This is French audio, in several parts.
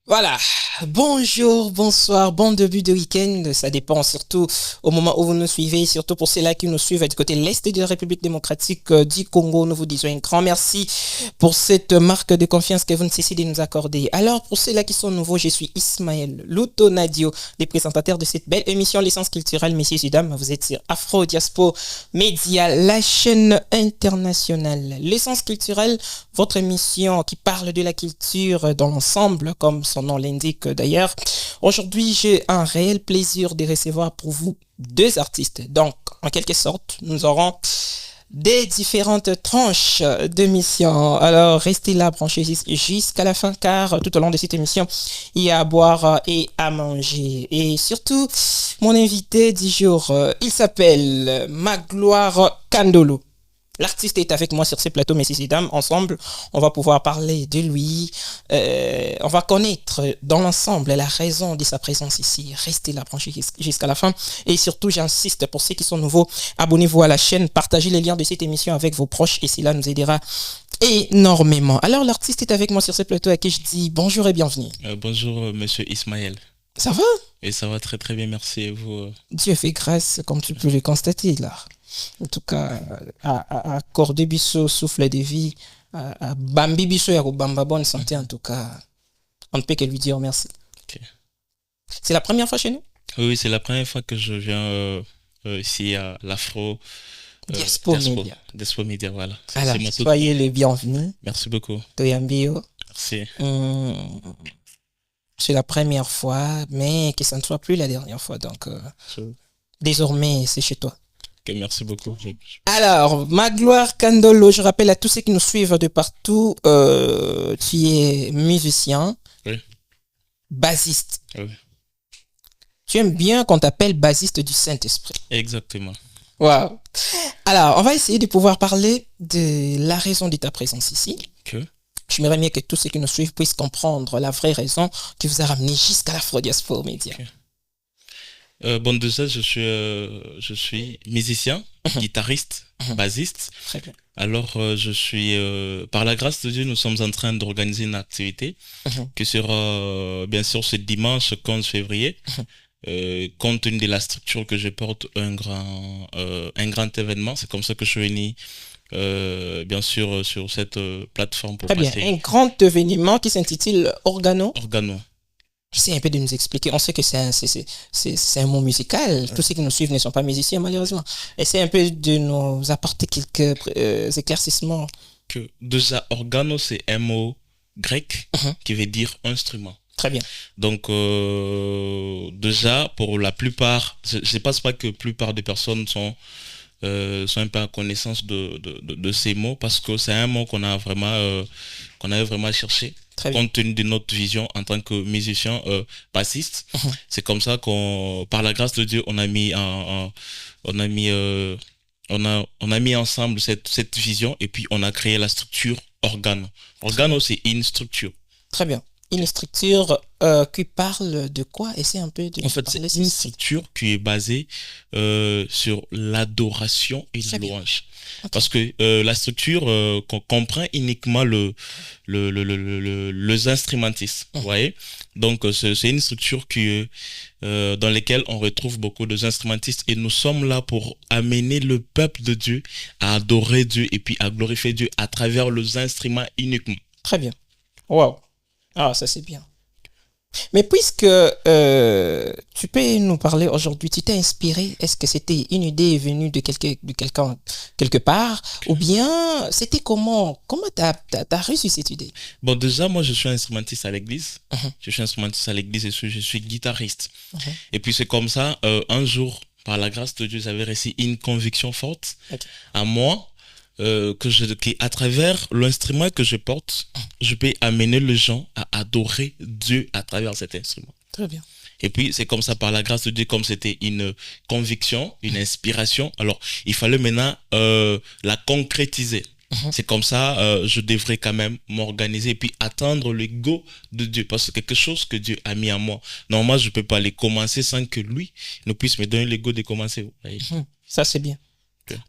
Voilà. Bonjour, bonsoir, bon début de week-end. Ça dépend surtout au moment où vous nous suivez, surtout pour ceux-là qui nous suivent du côté de l'Est de la République démocratique du Congo. Nous vous disons un grand merci pour cette marque de confiance que vous ne cessez de nous accorder. Alors, pour ceux-là qui sont nouveaux, je suis Ismaël Luto Nadio, les présentateurs de cette belle émission L'essence culturelle, messieurs et dames. Vous êtes sur Afro Diaspo Média, la chaîne internationale. L'essence culturelle, votre émission qui parle de la culture dans l'ensemble, comme son nom l'indique d'ailleurs. Aujourd'hui, j'ai un réel plaisir de recevoir pour vous deux artistes. Donc, en quelque sorte, nous aurons des différentes tranches d'émission. Alors, restez là, branchez jusqu'à la fin, car tout au long de cette émission, il y a à boire et à manger. Et surtout, mon invité du jour, il s'appelle Magloire Kandolo. L'artiste est avec moi sur ce plateau, messieurs et dames. Ensemble, on va pouvoir parler de lui. On va connaître dans l'ensemble la raison de sa présence ici. Restez là, branchez jusqu'à la fin. Et surtout, j'insiste, pour ceux qui sont nouveaux, abonnez-vous à la chaîne, partagez les liens de cette émission avec vos proches et cela nous aidera énormément. Alors, l'artiste est avec moi sur ce plateau à qui je dis bonjour et bienvenue. Bonjour, monsieur Ismaël. Ça va? Et ça va très très bien, merci. Et vous Dieu fait grâce, comme tu peux le constater là. En tout cas, à accorder biso souffle de vie, à bambi biso et à bamba bonne santé en tout cas. On ne peut que lui dire merci. Ok. C'est la première fois chez nous? Oui, c'est la première fois que je viens ici à l'Afro Diaspo Media. Diaspo Media, voilà. Alors, C'est soyez les bienvenus. Merci beaucoup. Toyambio. Merci. C'est la première fois, mais que ça ne soit plus la dernière fois. Donc, désormais, c'est chez toi. Ok, merci beaucoup. Alors, Magloire Kandolo, je rappelle à tous ceux qui nous suivent de partout, tu es musicien, Oui. bassiste. Oui. Tu aimes bien qu'on t'appelle bassiste du Saint-Esprit. Exactement. Waouh. Alors, on va essayer de pouvoir parler de la raison de ta présence ici. Que J'aimerais bien que tous ceux qui nous suivent puissent comprendre la vraie raison qui vous a ramené jusqu'à l'Afro Diaspora Media. Okay. Bon, déjà, je suis musicien, guitariste, bassiste. Très bien. Alors, je suis, par la grâce de Dieu, nous sommes en train d'organiser une activité qui sera, bien sûr, ce dimanche 15 février. Compte tenu de la structure que je porte, un grand événement. C'est comme ça que je suis venu, bien sûr, sur cette plateforme pour Très bien. passer. Un grand événement qui s'intitule Organo. Organo. J'essaie un peu de nous expliquer. On sait que c'est un mot musical. Tous ceux qui nous suivent ne sont pas musiciens, malheureusement. Essaie un peu de nous apporter quelques éclaircissements. Que déjà, organo, c'est un mot grec qui veut dire instrument. Très bien. Donc, déjà, pour la plupart, je ne pense pas que la plupart des personnes sont un peu en connaissance de ces mots, parce que c'est un mot qu'on a vraiment cherché, compte tenu de notre vision en tant que musicien bassiste. C'est comme ça qu'on, par la grâce de Dieu, on a mis ensemble cette vision, et puis on a créé la structure Organo. Organo, c'est une structure. Très bien. Une structure qui parle de quoi? Essaie un peu de... En fait, c'est une structure qui est basée sur l'adoration et la louange. Okay. Parce que la structure comprend uniquement les instrumentistes. Vous voyez? Donc, c'est une structure dans laquelle on retrouve beaucoup d'instrumentistes, et nous sommes là pour amener le peuple de Dieu à adorer Dieu et puis à glorifier Dieu à travers les instruments uniquement. Très bien. Wow. Ah, ça c'est bien. Mais puisque tu peux nous parler aujourd'hui, tu t'es inspiré, est-ce que c'était une idée venue de quelqu'un quelque part, ou bien c'était comment t'as reçu cette idée? Bon, déjà, moi je suis instrumentiste à l'église. Je suis instrumentiste à l'église et je suis guitariste. Et puis c'est comme ça, un jour, par la grâce de Dieu, j'avais reçu une conviction forte à moi, à travers l'instrument que je porte, je peux amener les gens à adorer Dieu à travers cet instrument. Très bien. Et puis, c'est comme ça, par la grâce de Dieu, comme c'était une conviction, une inspiration, alors il fallait maintenant la concrétiser. C'est comme ça, je devrais quand même m'organiser et puis attendre le go de Dieu, parce que quelque chose que Dieu a mis en moi. Normalement, je ne peux pas les commencer sans que lui ne puisse me donner le go de commencer. Ça, c'est bien.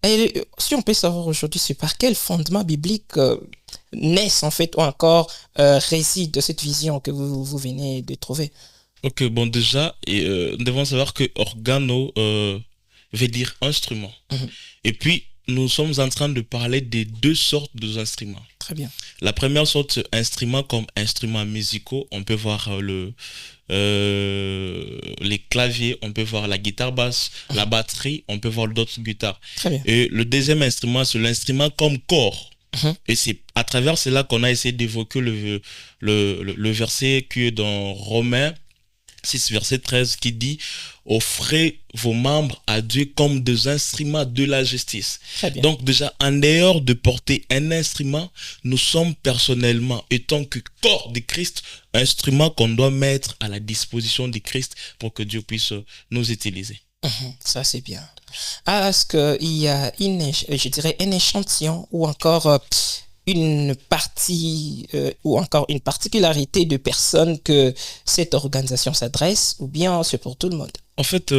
Et si on peut savoir aujourd'hui, c'est par quel fondement biblique naissent en fait, ou encore réside de cette vision que vous venez de trouver? Ok, bon, déjà, nous devons savoir que organo veut dire instrument. Et puis, nous sommes en train de parler des deux sortes d'instruments. Très bien. La première sorte, instrument comme instruments musicaux, on peut voir les claviers, on peut voir la guitare basse, la batterie, on peut voir d'autres guitares. Très bien. Et le deuxième instrument, c'est l'instrument comme corps. Et c'est à travers cela qu'on a essayé d'évoquer le verset qui est dans Romains 6, verset 13, qui dit « Offrez vos membres à Dieu comme des instruments de la justice ». Donc déjà, en dehors de porter un instrument, nous sommes personnellement, étant que corps de Christ, instrument qu'on doit mettre à la disposition de Christ pour que Dieu puisse nous utiliser. Ça, c'est bien. Est-ce qu'il y a je dirais, un échantillon ou encore une partie ou encore une particularité de personnes que cette organisation s'adresse, ou bien c'est pour tout le monde? En fait,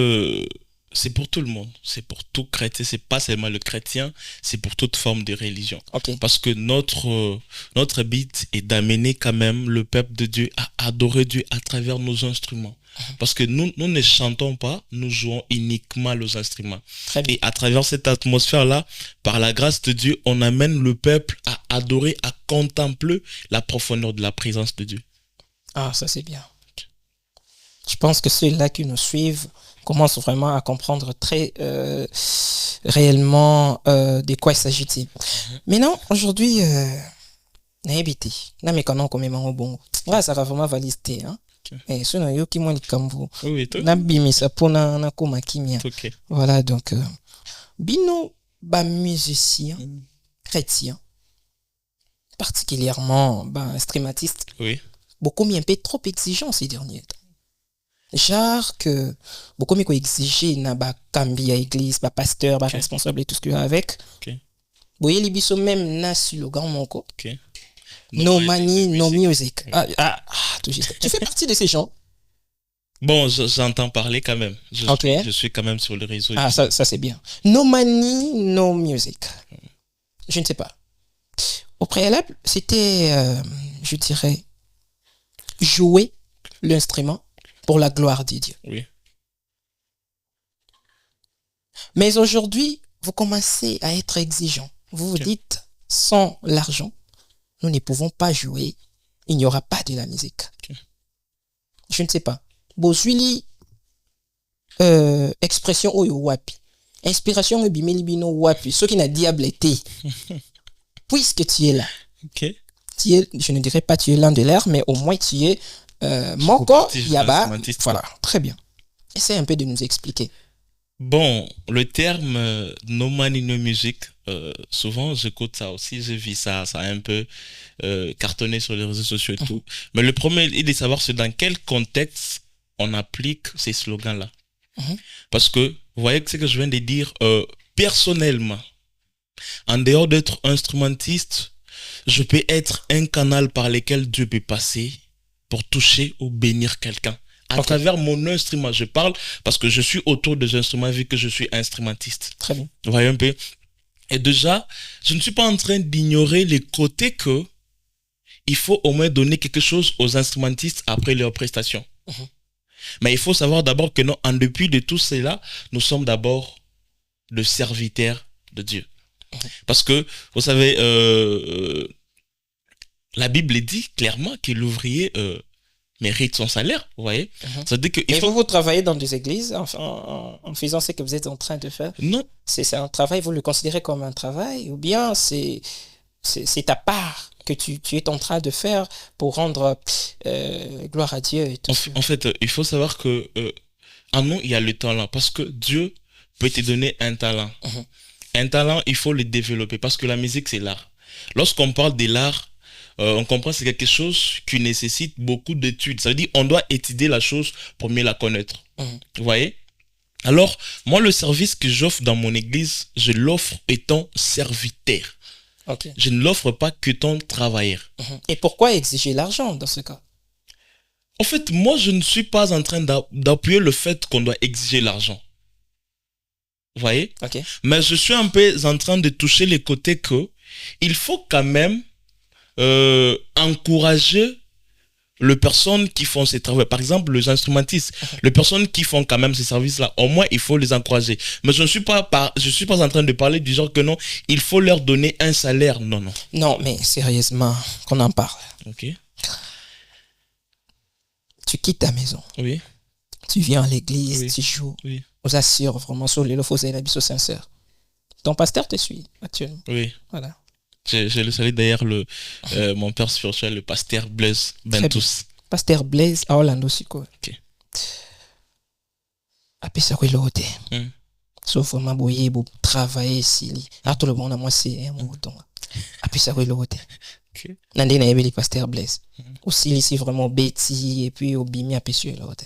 c'est pour tout le monde. C'est pour tout chrétien. C'est pas seulement le chrétien, c'est pour toute forme de religion. Parce que notre but est d'amener quand même le peuple de Dieu à adorer Dieu à travers nos instruments. Parce que nous ne chantons pas, nous jouons uniquement les instruments. Et à travers cette atmosphère-là, par la grâce de Dieu, on amène le peuple à adorer, à contempler la profondeur de la présence de Dieu. Ah, ça c'est bien. Je pense que ceux-là qui nous suivent commencent vraiment à comprendre très réellement de quoi il s'agit-il. Maintenant, aujourd'hui, n'habité, n'a mais quand on commet au bon, ça va vraiment valider, hein. Et sinon yo qui moi likambo na bimisa pona na koma kimia. Voilà, donc bino ba musicien chrétien, particulièrement instrumentiste, beaucoup mis un peu trop exigeant ces derniers temps. Genre que beaucoup mis exiger na ba kambi à église, ba pasteur, ba responsable et tout ce qu'il y a avec. Boye libiso même na slogan monko. No money, no music. Tout juste. Tu fais partie de ces gens? Bon, j'entends parler quand même. Je suis quand même sur le réseau. Ça c'est bien. No money, no music. Je ne sais pas. Au préalable, c'était, je dirais, jouer l'instrument pour la gloire de Dieu. Oui. Mais aujourd'hui, vous commencez à être exigeant. Vous vous dites, sans l'argent, nous ne pouvons pas jouer, il n'y aura pas de la musique. Je ne sais pas. Bozuli, expression oyo wapi. Inspiration bimeli bino wapi. Ce qui n'a diable été. Puisque tu es là. Tu es, je ne dirais pas tu es l'un de l'air, mais au moins tu es Moko Yaba. Voilà, très bien. Essaye un peu de nous expliquer. Bon, le terme no money, no music, souvent j'écoute ça aussi, j'ai vu ça a un peu cartonné sur les réseaux sociaux et tout. Mais le premier est de savoir c'est dans quel contexte on applique ces slogans-là. Parce que, vous voyez ce que je viens de dire, personnellement, en dehors d'être instrumentiste, je peux être un canal par lequel Dieu peut passer pour toucher ou bénir quelqu'un. À travers mon instrument, je parle parce que je suis autour des instruments vu que je suis instrumentiste. Très bien. Vous voyez un peu. Et déjà, je ne suis pas en train d'ignorer les côtés que il faut au moins donner quelque chose aux instrumentistes après leur prestation. Mais il faut savoir d'abord que non, en dépit de tout cela, nous sommes d'abord le serviteur de Dieu. Parce que, vous savez, la Bible dit clairement que l'ouvrier mérite son salaire, vous voyez. Ça dit que il faut... vous travaillez dans des églises en faisant ce que vous êtes en train de faire? Non. C'est un travail, vous le considérez comme un travail, ou bien c'est ta part que tu es en train de faire pour rendre gloire à Dieu et tout. En fait, il faut savoir que en nous, il y a le talent, parce que Dieu peut te donner un talent. Un talent, il faut le développer, parce que la musique, c'est l'art. Lorsqu'on parle de l'art, on comprend que c'est quelque chose qui nécessite beaucoup d'études. Ça veut dire qu'on doit étudier la chose pour mieux la connaître. Vous voyez? Alors, moi, le service que j'offre dans mon église, je l'offre étant serviteur. Je ne l'offre pas qu'étant travailleur. Et pourquoi exiger l'argent dans ce cas? En fait, moi, je ne suis pas en train d'appuyer le fait qu'on doit exiger l'argent. Vous voyez? Okay. Mais je suis un peu en train de toucher les côtés que il faut quand même encourager les personnes qui font ces travaux. Par exemple, les instrumentistes, les personnes qui font quand même ces services-là, au moins, il faut les encourager. Mais je ne suis pas en train de parler du genre que non, il faut leur donner un salaire. Non, non. Non, mais sérieusement, qu'on en parle. Ok. Tu quittes ta maison. Oui. Tu viens à l'église, Oui. tu joues. Oui. On s'assure vraiment sur les lofos et la biso sincère. Ton pasteur te suit actuellement. Oui. Voilà. Je le salue d'ailleurs mon père spirituel, le pasteur Blaise Bentous. Pasteur Blaise à Orlando Siko. Ok. Apesa kwa lote. Sauf vraiment boyer pour travailler ici. À tout le monde à moi c'est mon bouton. Apesa kwa lote. Ok. Nandé na yebeli pasteur Blaise. Aussi ici vraiment Betty et puis Obimi apesa lote.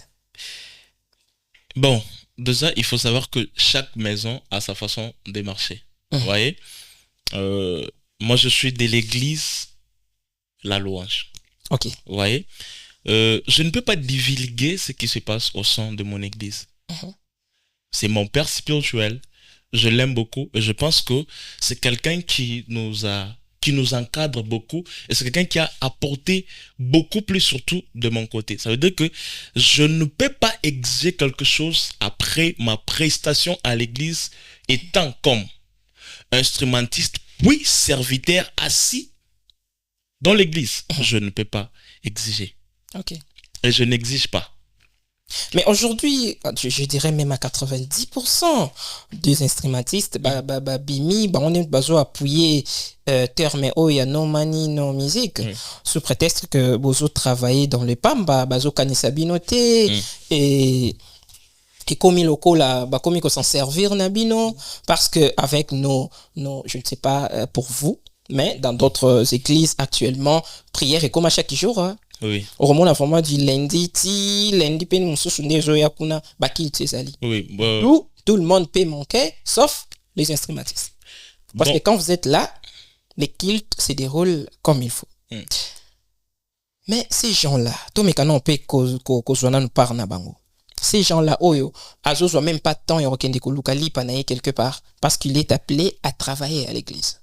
Bon, déjà, il faut savoir que chaque maison a sa façon de marcher. Vous voyez? Moi, je suis de l'église La Louange. Ok. Vous voyez? Je ne peux pas divulguer ce qui se passe au sein de mon église. C'est mon père spirituel. Je l'aime beaucoup et je pense que c'est quelqu'un qui nous encadre beaucoup et c'est quelqu'un qui a apporté beaucoup plus, surtout de mon côté. Ça veut dire que je ne peux pas exiger quelque chose après ma prestation à l'église étant comme instrumentiste puis serviteur assis dans l'église. Je ne peux pas exiger. Ok. Et je n'exige pas. Mais aujourd'hui, je dirais même à 90% des instrumentistes, bimi, on est besoin d'appuyer terme ya no money, no musique, sous prétexte que bozo travailler dans le PAM, bazo kanisa binoté, et comme il comme il s'en servir nabino, parce que avec nos, je ne sais pas pour vous, mais dans d'autres églises actuellement, prière est comme à chaque jour, hein. Oui. Au moment vraiment du lundi pe mususu ndezo ya kuna bakil tsali. Oui. Tout le monde peut manquer sauf les instrumentistes. Parce que quand vous êtes là, les cultes se déroulent comme il faut. Mais ces gens-là, to mekana on peut kozwana nous par na bango. Ces gens-là oyo azozo même pas de temps ya okende ko luka lipa na quelque part parce qu'il est appelé à travailler à l'église.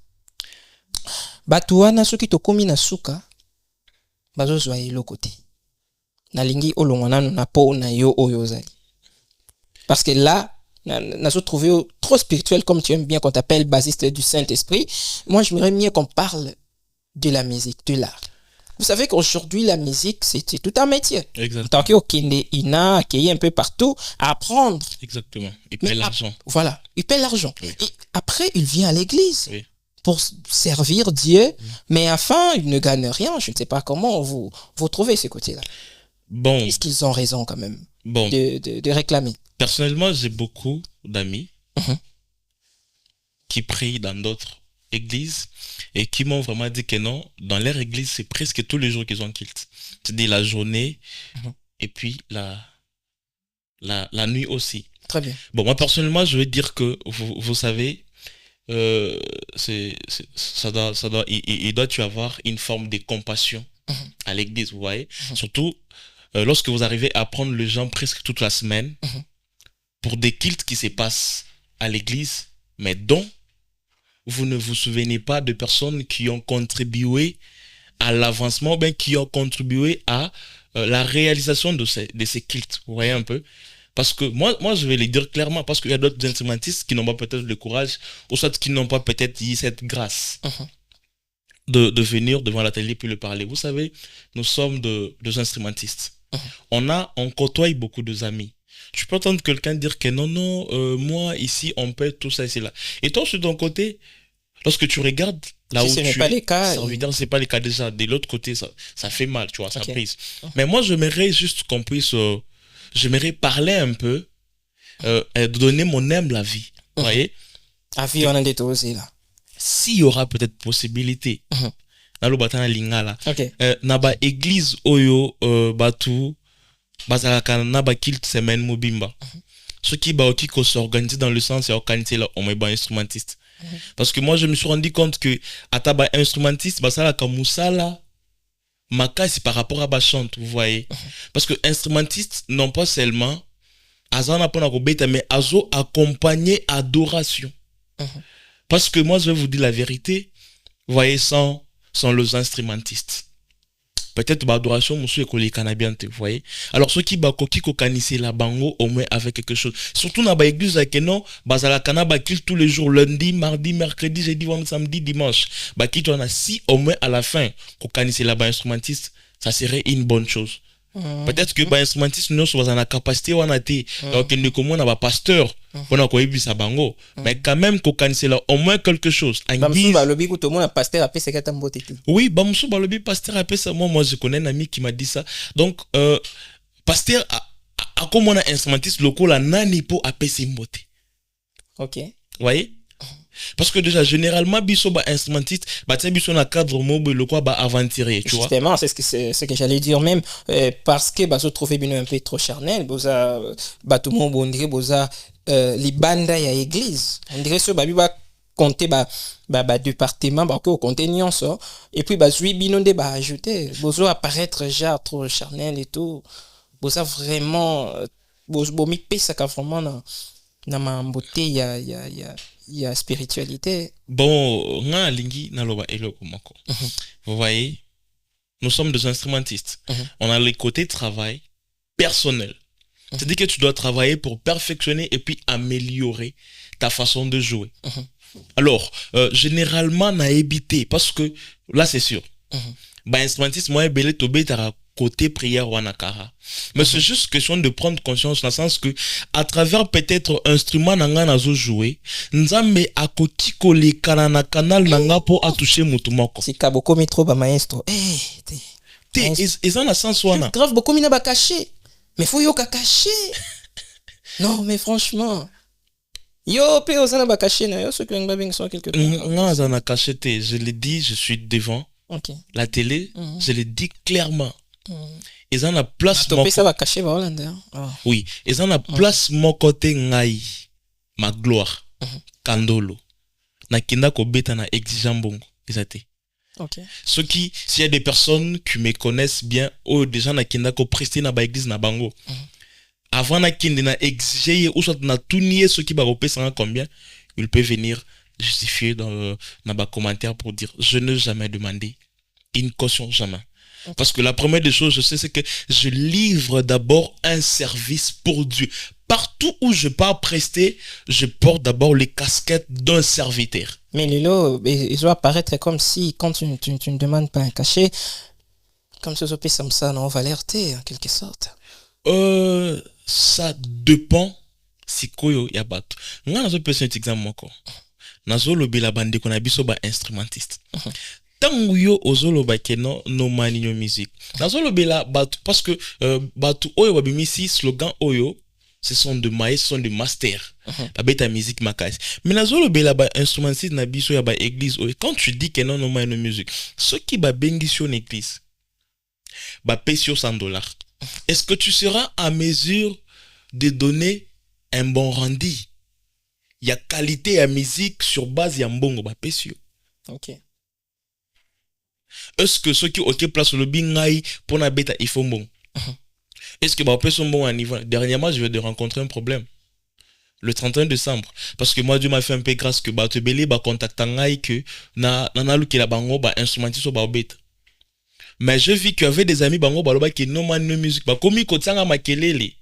Batu wana soki to komi na suka bazo zwa eloko te nalingi olongwa nanu na po na yo oyo ozali parce que là nazo trouvé trop spirituel comme tu aimes bien qu'on t'appelle basiste du Saint-Esprit. Moi j'aimerais mieux qu'on parle de la musique, de l'art. Vous savez qu'aujourd'hui la musique c'est tout un métier. Exactement. Tant qu'il a un peu partout à apprendre. Exactement. Il paie l'argent. Voilà, il paie l'argent. Oui. Et après il vient à l'église. Oui. Pour servir Dieu, mais enfin, ils ne gagnent rien. Je ne sais pas comment vous trouvez ce côté-là. Bon. Est-ce qu'ils ont raison quand même de réclamer? Personnellement, j'ai beaucoup d'amis qui prient dans d'autres églises et qui m'ont vraiment dit que non, dans leur église, c'est presque tous les jours qu'ils ont culte. C'est-à-dire la journée et puis la nuit aussi. Très bien. Bon, moi, personnellement, je veux dire que, vous savez, il doit y avoir une forme de compassion à l'église, vous voyez, surtout lorsque vous arrivez à prendre les gens presque toute la semaine pour des cultes qui se passent à l'église, mais dont vous ne vous souvenez pas de personnes qui ont contribué à l'avancement, bien qui ont contribué à la réalisation de ces cultes, vous voyez un peu. Parce que moi, je vais le dire clairement, parce qu'il y a d'autres instrumentistes qui n'ont pas peut-être le courage, ou soit qui n'ont pas peut-être eu cette grâce de venir devant l'atelier puis le parler. Vous savez, nous sommes deux instrumentistes. On côtoie beaucoup d'amis. Tu peux entendre quelqu'un dire que non, moi, ici, on peut tout ça et cela. Et toi, sur ton côté, lorsque tu regardes là où tu es, c'est pas le cas déjà. De l'autre côté, ça fait mal, tu vois, ça prise. Mais moi, j'aimerais juste qu'on puisse... j'aimerais parler un peu, donner mon humble avis. Vous voyez? Avis, on a des aussi là. S'il y aura peut-être possibilité, dans le bâtiment lingala, naba église oyo batu, bazalaka naba kilt semaine mobimba. Ceux qui s'organisent dans le sens et organiser là, on est pas instrumentiste. Parce que moi, je me suis rendu compte que ataba instrumentiste, basala kamusala. Maka, c'est par rapport à ma chante, vous voyez. Parce que instrumentistes, non pas seulement azana pona ko beta mais azo accompagner adoration. Parce que moi je vais vous dire la vérité, vous voyez, sans les instrumentistes, peut-être l'adoration monsieur et canabien, vous voyez. Alors ceux qui bakoki ko kanisi la bango au moins avec quelque chose, surtout dans ba église que non bazala kanaba kill tous les jours, lundi, mardi, mercredi, jeudi, vendredi, samedi, dimanche, ba qui on a si au moins à la fin ko kanisi la ba instrumentiste, ça serait une bonne chose. Peut-être que ba instrumentiste nous sommes en capacité on a été donc il ne comment on a pasteur on a quoi sa bango mais quand même ko kanisi là au moins quelque chose. Oui, bamsou balobi pasteur appelle ça, moi je connais un ami qui m'a dit ça. Donc pasteur a comme on a instrumentiste local la nani po appeler mbote. OK. Vous voyez? Parce que déjà généralement biso ba instrumentiste ba tien biso na cadre mobile le quoi ba aventurier, tu vois. Justement, c'est ce que j'allais dire même parce que se trouver bien un peu trop charnel, boza ba tout monde on dirait boza les banda ya église. On dirait ce ba compter département ba ko compter nyonso et puis ba zui binonde ba ajouter bozo apparaître genre trop charnel et tout. Boza vraiment bo mi pesa ka vraiment na ma beauté il y a spiritualité. Bon, nga lingi na loba eloko moko. Vous voyez, nous sommes des instrumentistes. On a le côté travail personnel. C'est-à-dire que tu dois travailler pour perfectionner et puis améliorer ta façon de jouer. Alors, généralement, na évité parce que là c'est sûr. Bah instrumentiste moi belé tobé tara côté prière wanakara. Mais c'est juste question de prendre conscience dans le sens que à travers peut-être instrument nanga nazo jouer, nzambe akoki koleka na canal nanga po atoucher mutu moko. Si ka beaucoup trop ba maestro. Ils ont la sens wana. Grave beaucoup mina ba caché. Mais faut yo ka caché. Non, mais franchement. Yo pe osana ba caché na yo ce que ngba bing so quelque part. Nga za na caché te, je l'ai dit, je suis devant. Okay. La télé, je l'ai dit clairement. Ils ont la place mon ça va cacher oui, ils ont la place mon côté ngai ma gloire kandolo na kinda ko beta na exigeant bongo ezate. OK. Ce qui s'il y a des personnes qui me connaissent bien ou des gens na kinda ko prester na ba église na bango avant na kinda na exiger ou soit na tunier ce qui va repérer combien il peut venir justifier dans bas commentaire pour dire je n'ai jamais demandé une caution, jamais. Parce que la première des choses je sais c'est que je livre d'abord un service pour Dieu. Partout où je pars prester, je porte d'abord les casquettes d'un serviteur. Mais Lilo, il doit apparaître comme si quand tu ne demandes pas un cachet, comme ce sopé comme ça, non, on va alerter en quelque sorte. Ça dépend si koyo ya bato. Nga nazo pesa un exemple moko. Nazo lobi la bande qu'on a biso ba instrumentiste. Tango yo ozoloba ke no mani no musique. Nazo lobi la bato parce que bato oyo babimisi slogan oyo ce sont de maïs, ce sont de master. La bêta musique makasi. Mais nazo lobi la ba instrumentiste na biso ya ba église oyo. Quand tu dis que non mani no musique, ceux qui ba bengi sur une église ba paye sur $100. Est-ce que tu seras à mesure de donner un bon rendu? Il y a qualité à musique sur base ya mbongo ba pesio. OK. Est-ce que ceux qui OK place le bingai pour na beta il faut bon? Est-ce que ba peso bon à niveau? Dernièrement, je viens de rencontrer un problème. Le 31 décembre parce que moi Dieu m'a fait un peu grâce que ba te belé ba contacta ngai que na luki la bango ba instrumentiste ba beta. Mais je vis qu'il y avait des amis bango baloba qui non man no musique ba komi ko tsanga makelele.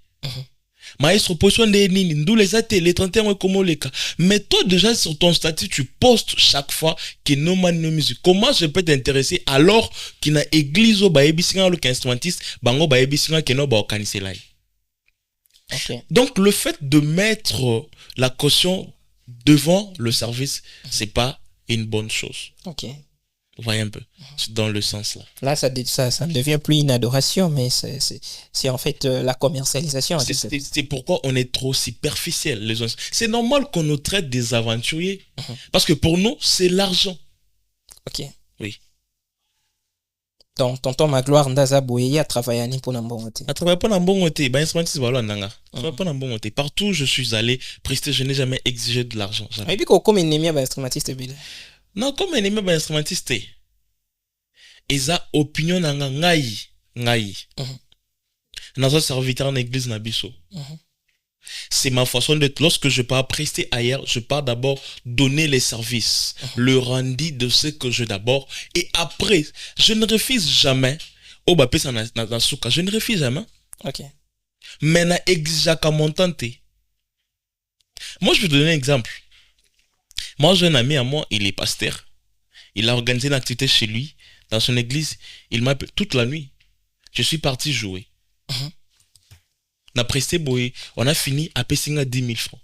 Maestro position de nini ndou les athées les 31 comme les cas. Mais toi déjà sur ton statut tu postes chaque fois que non man no musique. Comment je peux t'intéresser alors qu'il na église au ba ebisinga le instrumentiste bango ba ebisinga que no ba okanisela. Okay. Donc le fait de mettre la caution devant le service, c'est pas une bonne chose. OK. Vous voyez un peu, c'est dans le sens là. Là, ça ne devient plus une adoration, mais c'est en fait la commercialisation. C'est pourquoi on est trop superficiel. Les gens. C'est normal qu'on nous traite des aventuriers, parce que pour nous, c'est l'argent. OK. Oui. Donc, tonton Magloire Ndaza Bouyé a travaillé pour Nambongote. A travaillé pour Nambongote. Ben, instrumentiste, voilà, Ndanga. Travaillé pour Nambongote. Partout, je suis allé prester, je n'ai jamais exigé de l'argent. Et puis, comme un ennemi, instrumentiste, non, comme un ennemi instrumentiste, ils ont opinion nanga ngai. Nazo serviteur en église na biso. C'est ma façon d'être. Lorsque je pars prester ailleurs, je pars d'abord donner les services, le rendu de ce que je d'abord. Et après, je ne refuse jamais. Oh, bah, je ne refuse jamais. Ok. Mais na exigaka montante. Moi, je vais te donner un exemple. Moi, j'ai un ami à moi, il est pasteur. Il a organisé une activité chez lui, dans son église. Il m'a appelé toute la nuit. Je suis parti jouer. On a presté boy. On a fini à payer 10 000 francs.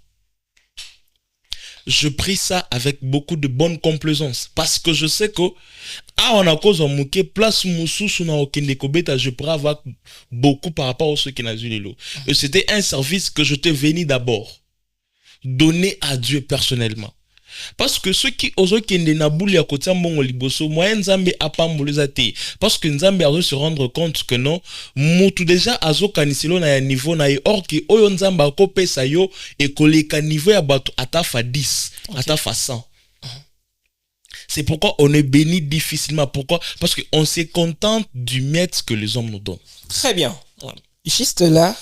Je prie ça avec beaucoup de bonne complaisance. Parce que je sais que, on a cause en mouké, place moussou sous na okende kobeta, je pourrais avoir beaucoup par rapport à ceux qui n'ont eu les lots. Et c'était un service que je t'ai venu d'abord. Donner à Dieu personnellement. Parce que ceux qui osent kende na bouli à côté mbongo liboso, moyen nzambe apamboleza te. Parce que nzambe a se rendre compte que non, mutu déjà azo kaniselo na ya niveau na ye, or que oyo nzambe akopesa yo et koleka niveau ya bato atafa 10, atafa 100. C'est pourquoi on est béni difficilement. Pourquoi? Parce qu'on se contente du miettes que les hommes nous donnent. Très bien. Juste là,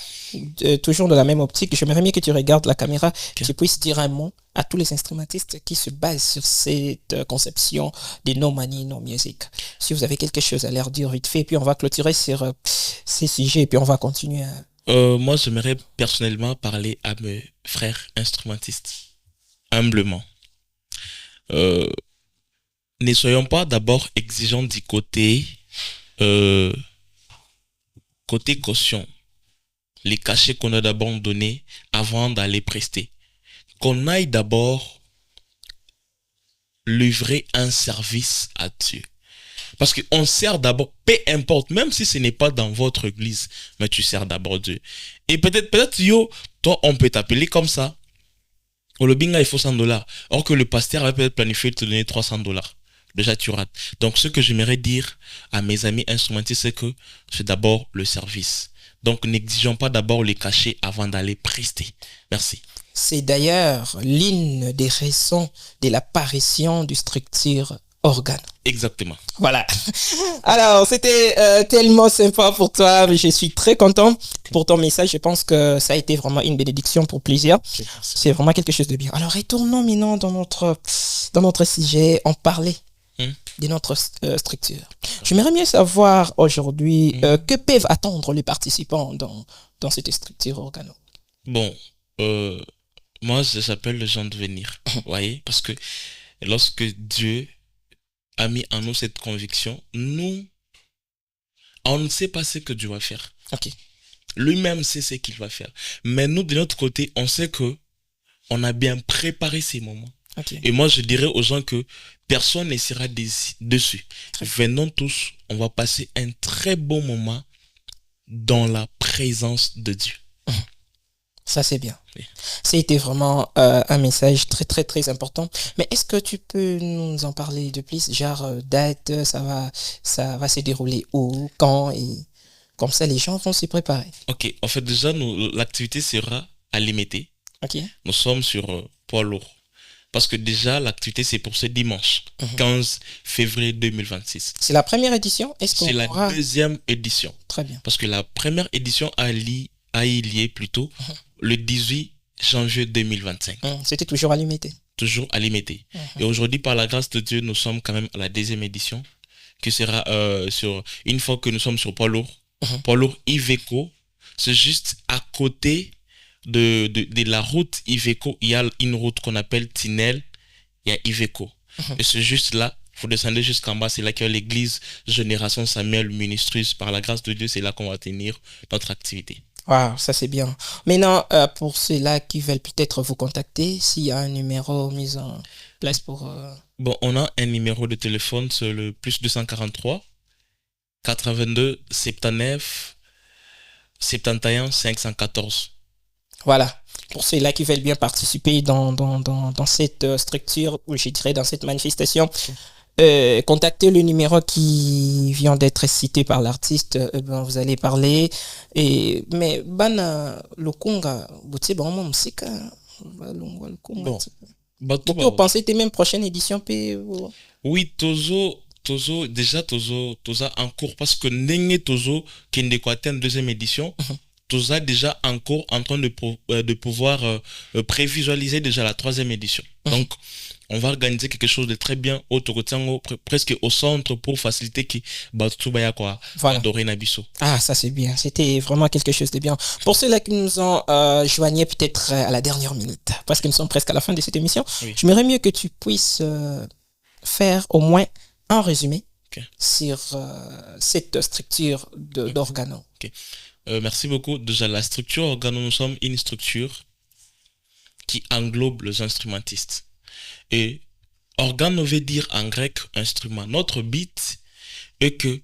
toujours de la même optique, j'aimerais bien que tu regardes la caméra, que tu puisses dire un mot à tous les instrumentistes qui se basent sur cette conception de no money, no music. Si vous avez quelque chose à leur dire vite fait, puis on va clôturer sur ces sujets et puis on va continuer. Moi, j'aimerais personnellement parler à mes frères instrumentistes, humblement. Ne soyons pas d'abord exigeants du côté caution. Les cachets qu'on a d'abord donnés avant d'aller prester. Qu'on aille d'abord livrer un service à Dieu. Parce qu'on sert d'abord, peu importe, même si ce n'est pas dans votre église, mais tu sers d'abord Dieu. Et peut-être, toi, on peut t'appeler comme ça. Au lobinga, il faut $100. Or que le pasteur avait peut-être planifié de te donner $300. Déjà, tu rates. Donc, ce que j'aimerais dire à mes amis instrumentistes, c'est que c'est d'abord le service. Donc, n'exigeons pas d'abord les cachets avant d'aller prester. Merci. C'est d'ailleurs l'une des raisons de l'apparition du structure organe. Exactement. Voilà. Alors, c'était tellement sympa pour toi. Je suis très content pour ton message. Je pense que ça a été vraiment une bénédiction pour plusieurs. C'est vraiment quelque chose de bien. Alors, retournons maintenant dans notre sujet. On parlait de notre structure. J'aimerais mieux savoir aujourd'hui que peuvent attendre les participants dans cette structure organo. Bon, moi, j'appelle les gens de venir. Vous voyez? Parce que lorsque Dieu a mis en nous cette conviction, on ne sait pas ce que Dieu va faire. Okay. Lui-même sait ce qu'il va faire. Mais nous, de notre côté, on sait que on a bien préparé ces moments. Okay. Et moi, je dirais aux gens que personne ne sera dessus. Venons tous, on va passer un très bon moment dans la présence de Dieu. Ça, c'est bien. Oui. C'était vraiment un message très, très, très important. Mais est-ce que tu peux nous en parler de plus? Genre, date, ça va se dérouler où, quand, et comme ça, les gens vont s'y préparer. Ok, en fait, déjà, l'activité sera à Limité. Okay. Nous sommes sur poids lourd. Parce que déjà, l'activité, c'est pour ce dimanche, 15 février 2026. C'est la première édition? C'est la deuxième édition. Très bien. Parce que la première édition a eu lieu plutôt le 18 janvier 2025. C'était toujours à Limité. Toujours à Limité. Et aujourd'hui, par la grâce de Dieu, nous sommes quand même à la deuxième édition, qui sera une fois que nous sommes sur poids lourd. Poids lourd Iveco, c'est juste à côté de la route Iveco. Il y a une route qu'on appelle Tinel, il y a Iveco. Et c'est juste là, vous descendez jusqu'en bas, c'est là qu'il y a l'église Génération Samuel Ministries. Par la grâce de Dieu, c'est là qu'on va tenir notre activité. Wow, ça c'est bien. Maintenant, pour ceux-là qui veulent peut-être vous contacter, s'il y a un numéro mis en place pour... Bon, on a un numéro de téléphone, c'est le plus 243 82 79 71 514. Voilà, pour ceux-là qui veulent bien participer dans cette structure, ou je dirais dans cette manifestation, contactez le numéro qui vient d'être cité par l'artiste, vous allez parler. Mais bana lokunga, boutse vraiment musique, bon, vous pensez que même prochaine édition peut... Oui, Tozo en cours parce que Nenge Tozo qui est en deuxième édition. tu as déjà en cours en train de pouvoir prévisualiser déjà la 3e édition. Donc, on va organiser quelque chose de très bien presque au centre pour faciliter qui Batubaya quoi adorer Nabiso. Ah, ça c'est bien. C'était vraiment quelque chose de bien. Pour ceux-là qui nous ont joigné peut-être à la dernière minute, parce que nous sommes presque à la fin de cette émission, j'aimerais mieux que tu puisses faire au moins un résumé sur cette structure d'Organo. Merci beaucoup. Déjà, la structure Organo, nous sommes une structure qui englobe les instrumentistes. Et organo veut dire en grec instrument. Notre but est que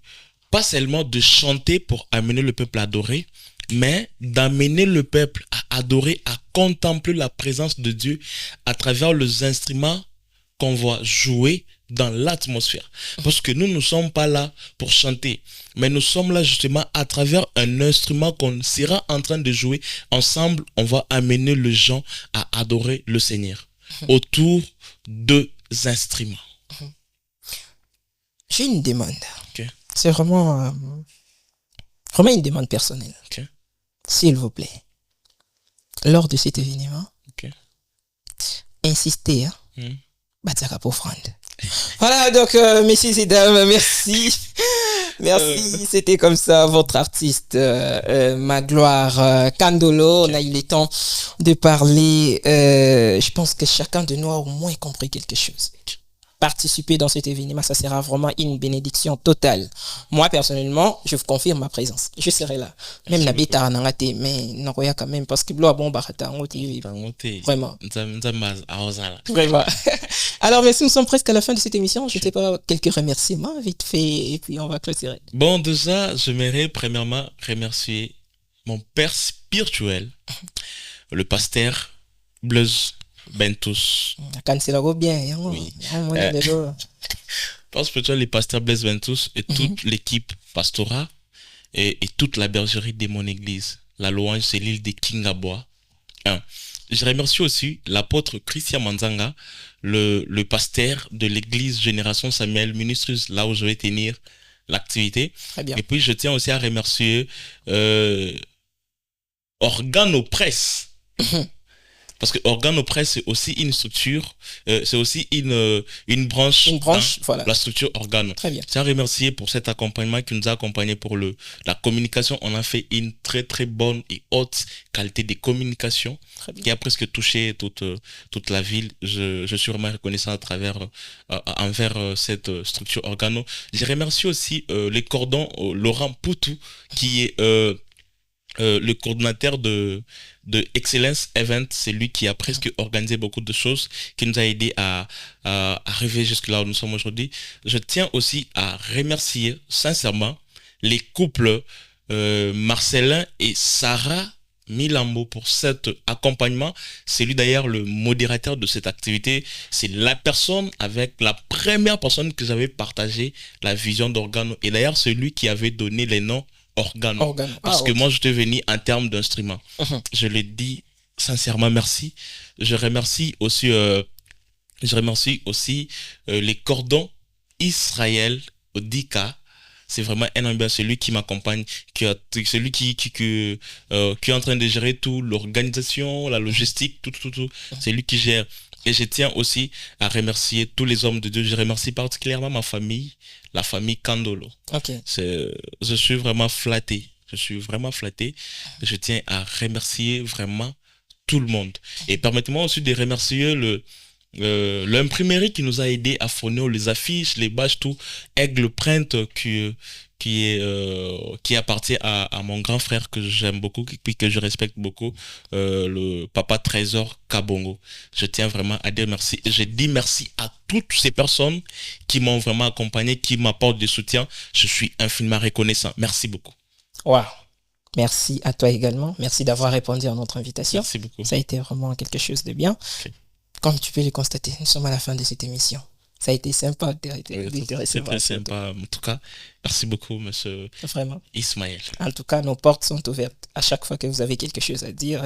pas seulement de chanter pour amener le peuple à adorer, mais d'amener le peuple à adorer, à contempler la présence de Dieu à travers les instruments qu'on va jouer dans l'atmosphère. Parce que nous ne sommes pas là pour chanter, mais nous sommes là justement à travers un instrument qu'on sera en train de jouer. Ensemble, on va amener les gens à adorer le Seigneur autour de instruments. J'ai une demande. C'est vraiment une demande personnelle. S'il vous plaît, lors de cet événement, insistez, Batsaka pour offrande. Voilà, donc, messieurs et dames, merci. Merci, c'était comme ça, votre artiste, Magloire Kandolo. On a eu le temps de parler. Je pense que chacun de nous a au moins compris quelque chose. Participer dans cet événement, ça sera vraiment une bénédiction totale. Moi, personnellement, je vous confirme ma présence. Je serai là. Même la bêta en angate, mais non, quand même, parce que bon barata, vraiment. Vraiment. Alors, merci, nous sommes presque à la fin de cette émission. Je ne sais pas, quelques remerciements vite fait, et puis on va clôturer. Bon, déjà, j'aimerais premièrement remercier mon père spirituel, le pasteur Blaise Bentus. Bien. Oui. Parce que les pasteurs Blaise Bentus et toute l'équipe pastorale et toute la bergerie de mon église. La louange, c'est l'île de Kingaboa. Je remercie aussi l'apôtre Christian Manzanga, le pasteur de l'église Génération Samuel Ministries, là où je vais tenir l'activité. Et puis, je tiens aussi à remercier Organo Press. Parce que Organo Press, c'est aussi une structure, c'est aussi une branche, voilà. La structure Organo. Très bien. Je tiens à remercier pour cet accompagnement qui nous a accompagnés pour la communication. On a fait une très très bonne et haute qualité de communication qui a presque touché toute la ville. Je suis vraiment reconnaissant envers cette structure Organo. Je remercie aussi les cordons Laurent Poutou qui est le coordinateur de Excellence Event. C'est lui qui a presque organisé beaucoup de choses, qui nous a aidé à arriver jusque là où nous sommes aujourd'hui. Je tiens aussi à remercier sincèrement les couples Marcelin et Sarah Milambo pour cet accompagnement. C'est lui d'ailleurs le modérateur de cette activité. C'est la première personne que j'avais partagé la vision d'Organo. Et d'ailleurs, c'est lui qui avait donné les noms Organo. Parce que moi, je te venu en termes d'instruments. Je le dis sincèrement, merci. Je remercie aussi les cordons Israël Odika. C'est vraiment un ambiance, celui qui m'accompagne, celui qui est en train de gérer tout, l'organisation, la logistique, tout. C'est lui qui gère. Et je tiens aussi à remercier tous les hommes de Dieu. Je remercie particulièrement ma famille, la famille Kandolo. Je suis vraiment flatté. Je tiens à remercier vraiment tout le monde. Et permettez-moi aussi de remercier l'imprimerie qui nous a aidé à fournir les affiches, les badges, tout. Aigle Print qui appartient à mon grand frère que j'aime beaucoup et que je respecte beaucoup, le papa Trésor Kabongo. Je tiens vraiment à dire merci. Je dis merci à toutes ces personnes qui m'ont vraiment accompagné, qui m'apportent du soutien. Je suis infiniment reconnaissant. Merci beaucoup. Wow. Merci à toi également. Merci d'avoir répondu à notre invitation. Merci beaucoup. Ça a été vraiment quelque chose de bien. Comme tu peux le constater, nous sommes à la fin de cette émission. Ça a été sympa. C'est très sympa. En tout cas, merci beaucoup, monsieur Ismaël. En tout cas, nos portes sont ouvertes. À chaque fois que vous avez quelque chose à dire,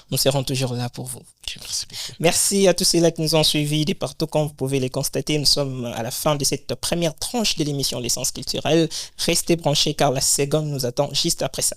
nous serons toujours là pour vous. Merci beaucoup. Merci à tous ceux-là qui nous ont suivis de partout. Comme vous pouvez les constater, nous sommes à la fin de cette première tranche de l'émission L'Essence culturelle. Restez branchés car la seconde nous attend juste après ça.